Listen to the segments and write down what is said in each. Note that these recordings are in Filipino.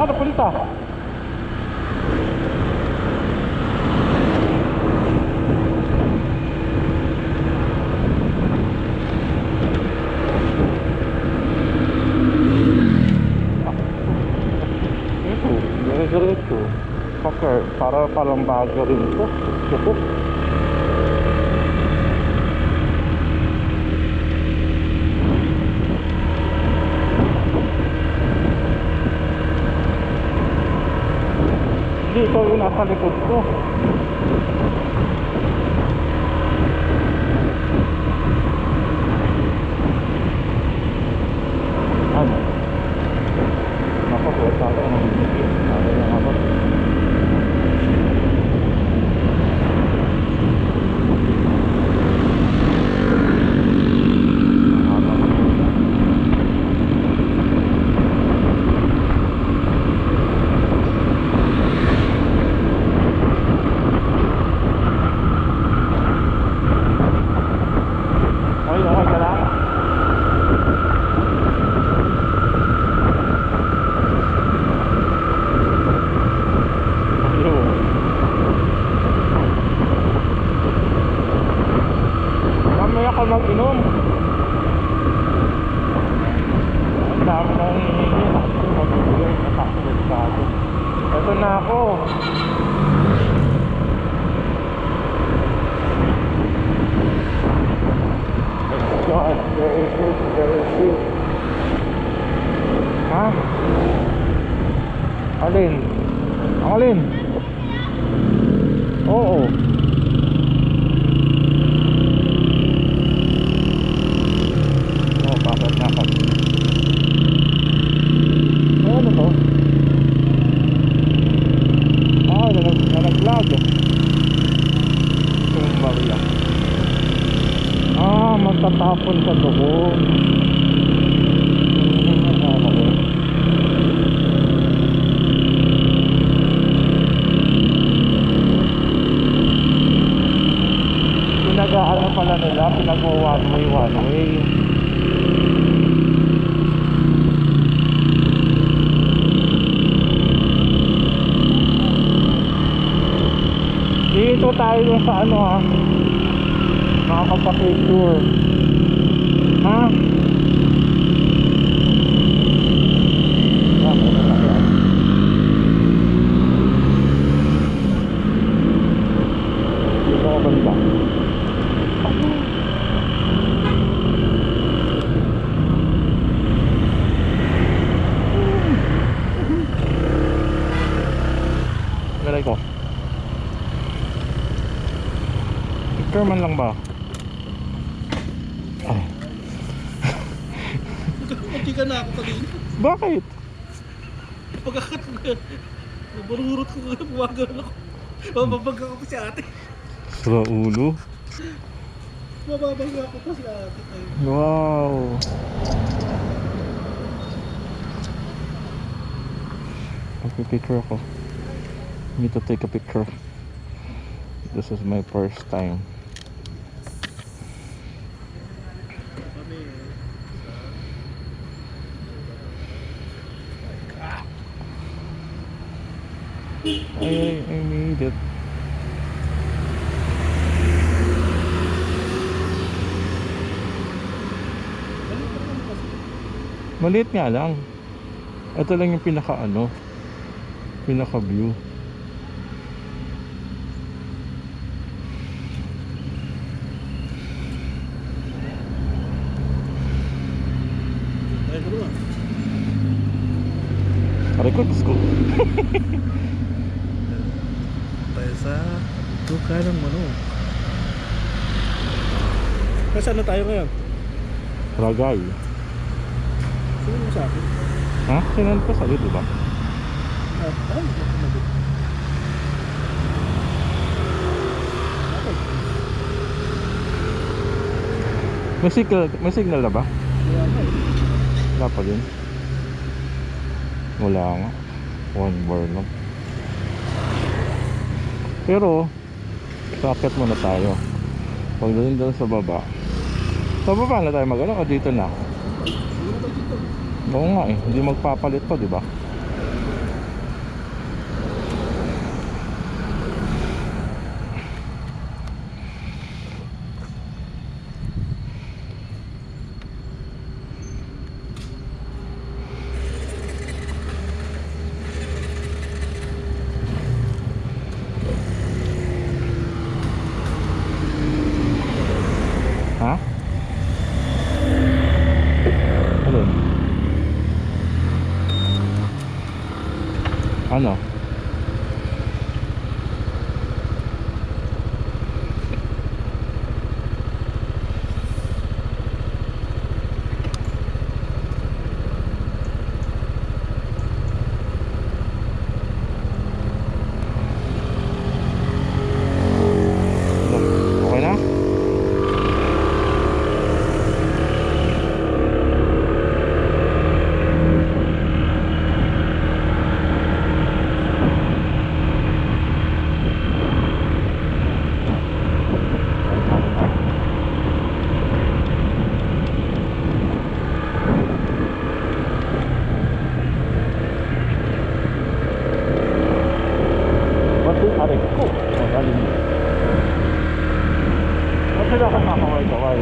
Saan napunta? Ito, diretso. Okay, para palang bago rin ito. Ito. Dito yung nasa likod ko. Ano? Naku, buwan sa akin ang bibigyan. Ano yung ako? Mag-inom. Ang dami na hihingin. Magbibigay na takot sa akin. Ito na ako. God, very good, very good. Ha? Alin? Ang alin? Oo. Ano to? Nalaglag. Itong barya. Magtatapon sa doon. Pinag-aano pala nila, pinag-one way. Dito tayo dun sa ano ha, makakapapicture. Ha? Dito ka banda. Galay ko. Picture man lang ba? Ay. Hindi ka na ako kanina. Bakit? Pagkakat ko yan. Nabarurot ko kaya bumagal ako. Mababangga ako si ate. Sa ulo? Mababangga ako pa si ate. Wow. Magpipicture ako. Need to take a picture. This is my first time. I made it. Maliit nga lang. Ito lang yung pinaka view. Records ko. Tayo sa duka ng manok. Nasaan na tayo ngayon? Ragay. Sino mo sa akin? Ha? Sinan ko sa'yo, diba? May signal na ba? Wala pa din. Wala nga. 1 bar lang. Pero sakit muna tayo. Pagdating doon sa baba. Sa baba na tayo mag-ano o dito na? Oo nga eh. Hindi magpapalit pa, di ba? Ano? Okay na? Ba't yung aray ko? Oh, galing. Ba't sila ka nakakaway-kaway?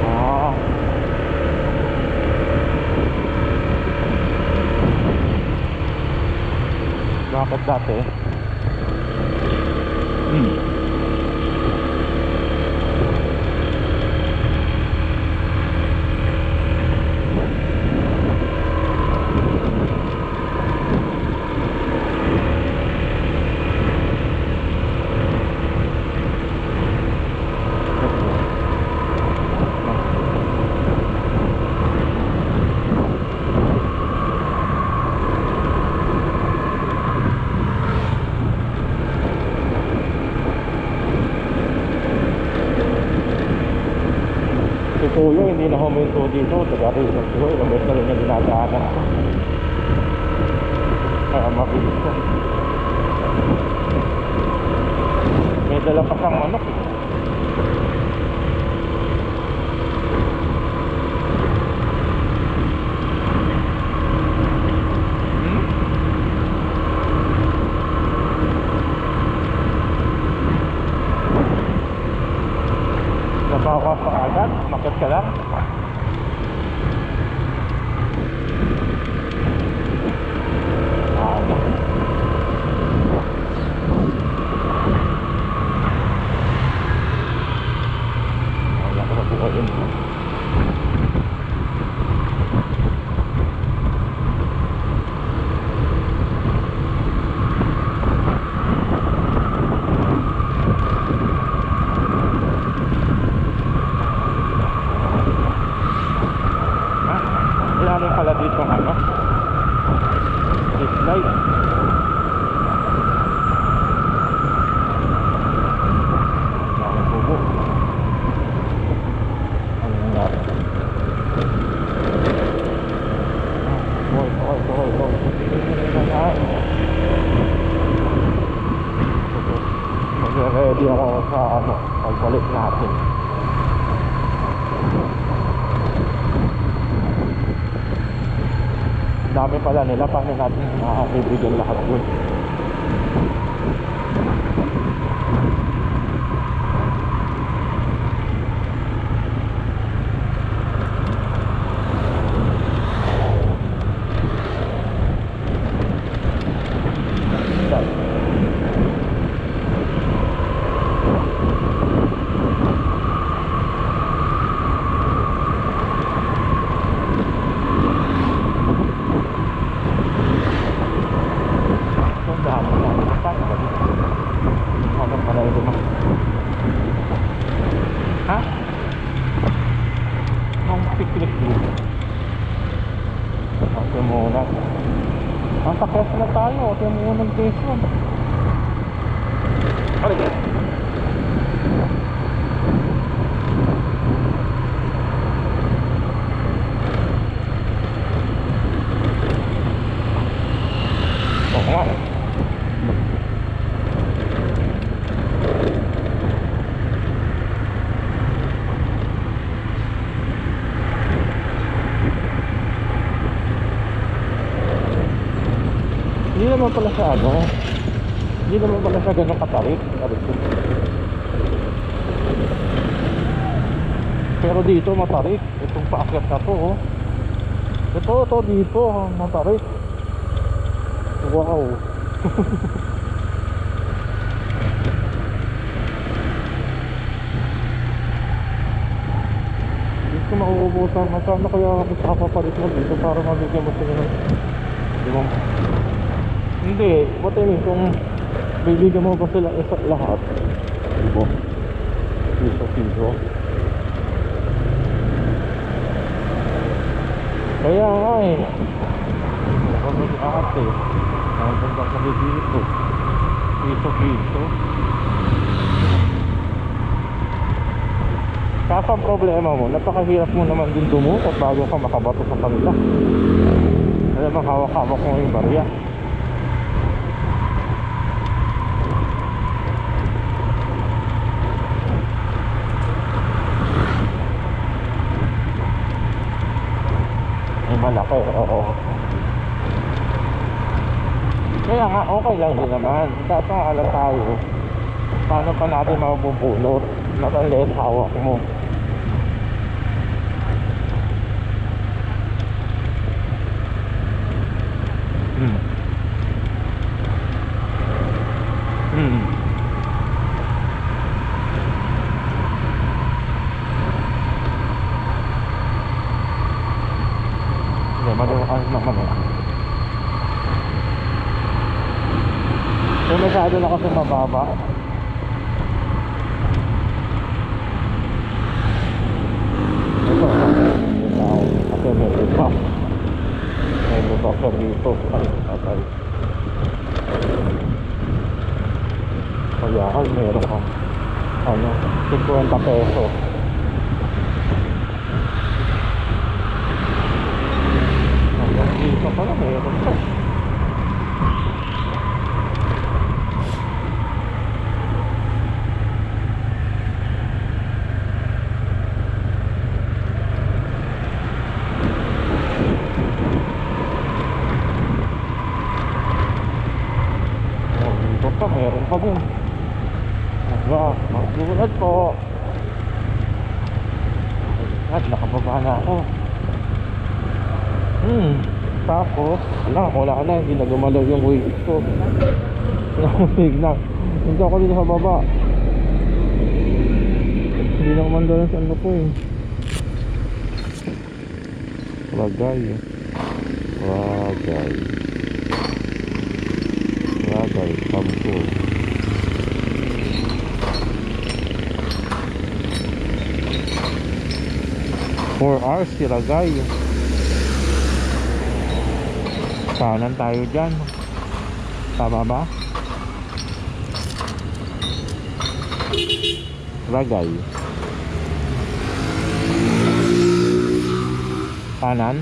Ah. Bakit dati? Si Kuya hindi na huminto dito. Taga-Rizal ko. Ilang beses na rin yung dinadaanan ko. Kaya mabilis na. May dala pa siyang manok eh. Nabawas pa agad, umakyat ka lang. Wala ko na buhayin. Ilalim pala dito ng ano, street light. Ang bubo. Ano nangyari? Boy. Mag-ready ako sa ano, pagbalik natin. Dami pala nila, paano natin ibigyan lahat yun? Ha? Ang picnic group. Okay muna. Ang takes na tayo. Okay muna ng station. Aray. Oo nga. Hindi naman pala siya ano, hindi naman pala siya ganun katarik. Pero dito matarik. Itong paakyat na to oh. Ito dito matarik. Wow. Hindi ko mauubusan. Masama kaya ako papapalit mo dito para mabigyan mo sila ng mo. Hindi, what I mean, kung bibigyan mo ba sila isa lahat, diba? Piso. Kaya nga eh. Nakapag-aat eh. Nakapag kami dito. Piso. Kaso ang problema mo, napakahirap mo naman din dumukot bago ka makabato sa kanila. Alam mo, hawak-hawak mo yung barya. Ay malaki, oo. Kaya nga, okay lang din naman. Kaso nga alam tayo, paano pa natin mabubunot? Nakalit hawak mo. Hindi, malukaan naman eh. Kung masyado na kasi mababa. Ito, kasi may iba. May iba sa dito. Patay. Kaya ay meron kang 50 peso. Hanggang dito pala meron pa. Meron pa din. Magulad po. At nakababa na ako. Tapos wala na, hindi na gumalaw yung weight ko. Nakusig na. Hindi ako dito sa baba. Hindi na kumanda sa ano ko eh. Lagay. Kampo. 4 hours silagay. Kanan tayo dyan. Tama ba? Lagay. Kanan.